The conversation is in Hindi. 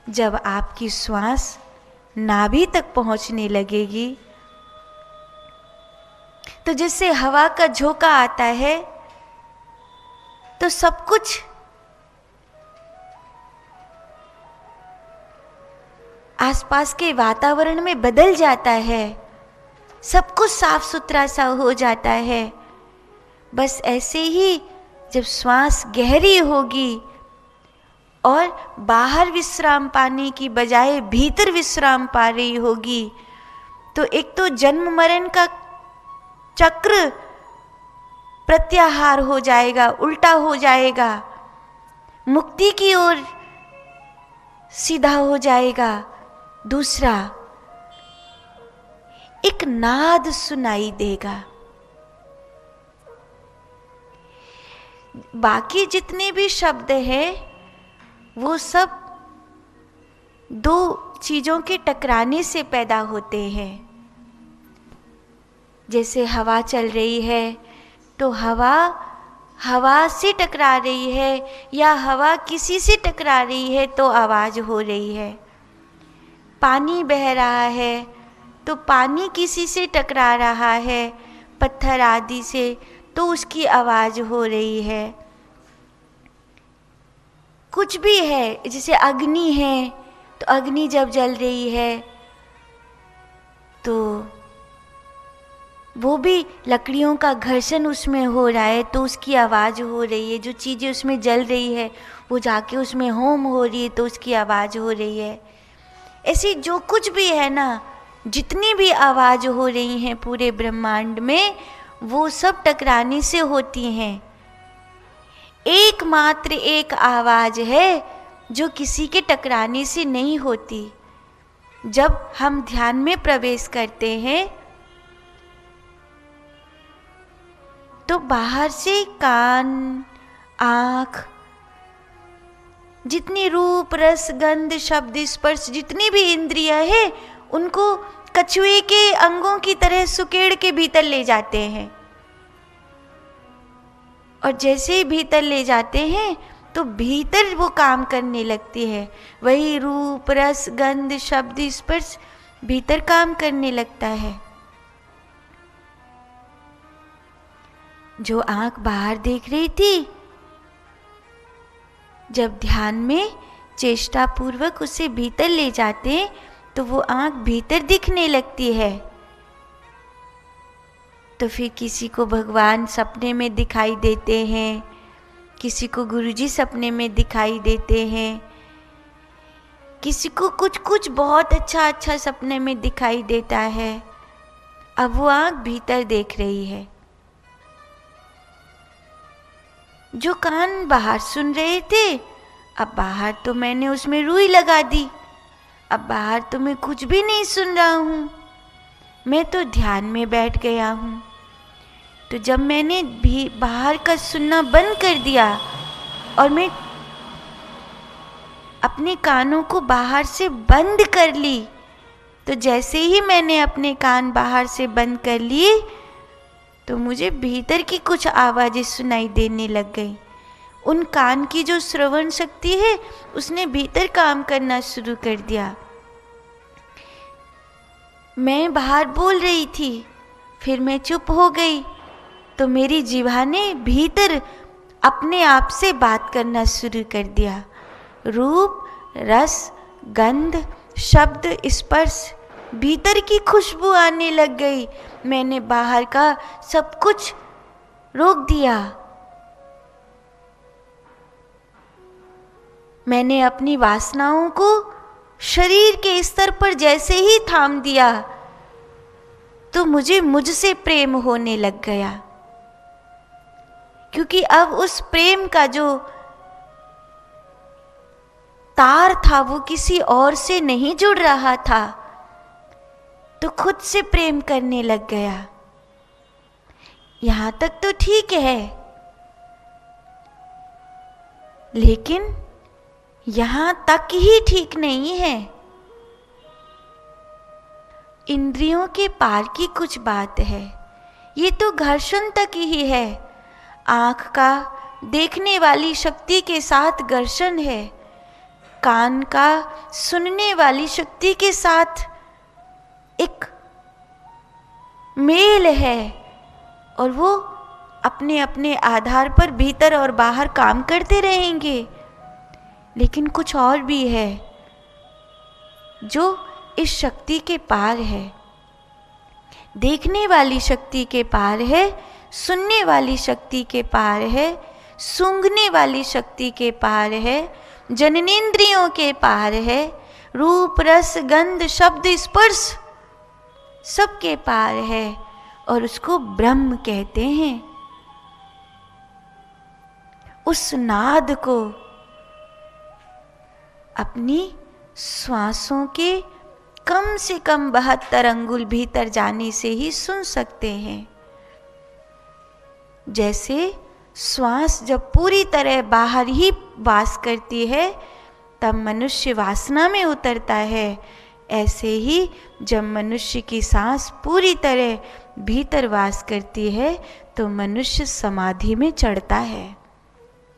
जब आपकी श्वास नाभि तक पहुंचने लगेगी तो जैसे हवा का झोंका आता है तो सब कुछ आसपास के वातावरण में बदल जाता है, सब कुछ साफ सुथरा सा हो जाता है। बस ऐसे ही जब श्वास गहरी होगी और बाहर विश्राम पाने की बजाय भीतर विश्राम पा रही होगी तो एक तो जन्म मरण का चक्र प्रत्याहार हो जाएगा, उल्टा हो जाएगा, मुक्ति की ओर सीधा हो जाएगा। दूसरा, एक नाद सुनाई देगा। बाकी जितने भी शब्द हैं वो सब दो चीजों के टकराने से पैदा होते हैं। जैसे हवा चल रही है तो हवा से टकरा रही है या हवा किसी से टकरा रही है तो आवाज हो रही है। पानी बह रहा है तो पानी किसी से टकरा रहा है, पत्थर आदि से, तो उसकी आवाज हो रही है। कुछ भी है, जैसे अग्नि है तो अग्नि जब जल रही है तो वो भी लकड़ियों का घर्षण उसमें हो रहा है तो उसकी आवाज़ हो रही है। जो चीज़ें उसमें जल रही है वो जाके उसमें होम हो रही है तो उसकी आवाज़ हो रही है। ऐसी जो कुछ भी है ना, जितनी भी आवाज़ हो रही हैं पूरे ब्रह्मांड में, वो सब टकराने से होती हैं। एकमात्र एक आवाज़ है जो किसी के टकराने से नहीं होती। जब हम ध्यान में प्रवेश करते हैं तो बाहर से कान, आँख, जितनी रूप, रस, गंध, शब्द, स्पर्श, जितनी भी इंद्रियां हैं उनको कछुए के अंगों की तरह सुकेड़ के भीतर ले जाते हैं। और जैसे ही भीतर ले जाते हैं तो भीतर वो काम करने लगती है। वही रूप, रस, गंध, शब्द, स्पर्श भीतर काम करने लगता है। जो आंख बाहर देख रही थी, जब ध्यान में चेष्टा पूर्वक उसे भीतर ले जाते हैं तो वो आंख भीतर दिखने लगती है। तो फिर किसी को भगवान सपने में दिखाई देते हैं, किसी को गुरुजी सपने में दिखाई देते हैं, किसी को कुछ कुछ बहुत अच्छा सपने में दिखाई देता है। अब वो आंख भीतर देख रही है। जो कान बाहर सुन रहे थे, अब बाहर तो मैंने उसमें रुई लगा दी, अब बाहर तो मैं कुछ भी नहीं सुन रहा हूँ, मैं तो ध्यान में बैठ गया हूँ। तो जब मैंने भी बाहर का सुनना बंद कर दिया और मैं अपने कानों को बाहर से बंद कर ली, तो जैसे ही मैंने अपने कान बाहर से बंद कर लिए तो मुझे भीतर की कुछ आवाज़ें सुनाई देने लग गई। उन कान की जो श्रवण शक्ति है उसने भीतर काम करना शुरू कर दिया। मैं बाहर बोल रही थी, फिर मैं चुप हो गई तो मेरी जिह्वा ने भीतर अपने आप से बात करना शुरू कर दिया। रूप, रस, गंध, शब्द, स्पर्श, भीतर की खुशबू आने लग गई। मैंने बाहर का सब कुछ रोक दिया। मैंने अपनी वासनाओं को शरीर के स्तर पर जैसे ही थाम दिया तो मुझे मुझसे प्रेम होने लग गया, क्योंकि अब उस प्रेम का जो तार था वो किसी और से नहीं जुड़ रहा था, तो खुद से प्रेम करने लग गया। यहां तक तो ठीक है, लेकिन यहां तक ही ठीक नहीं है। इंद्रियों के पार की कुछ बात है। ये तो घर्षण तक ही है। आँख का देखने वाली शक्ति के साथ घर्षण है, कान का सुनने वाली शक्ति के साथ एक मेल है और वो अपने अपने आधार पर भीतर और बाहर काम करते रहेंगे। लेकिन कुछ और भी है जो इस शक्ति के पार है, देखने वाली शक्ति के पार है, सुनने वाली शक्ति के पार है, सूंघने वाली शक्ति के पार है, जननेंद्रियों के पार है, रूप रस गंध शब्द स्पर्श सबके पार है और उसको ब्रह्म कहते हैं। उस नाद को अपनी श्वासों के कम से कम 72 अंगुल भीतर जाने से ही सुन सकते हैं। जैसे श्वास जब पूरी तरह बाहर ही वास करती है तब मनुष्य वासना में उतरता है, ऐसे ही जब मनुष्य की सांस पूरी तरह भीतर वास करती है तो मनुष्य समाधि में चढ़ता है।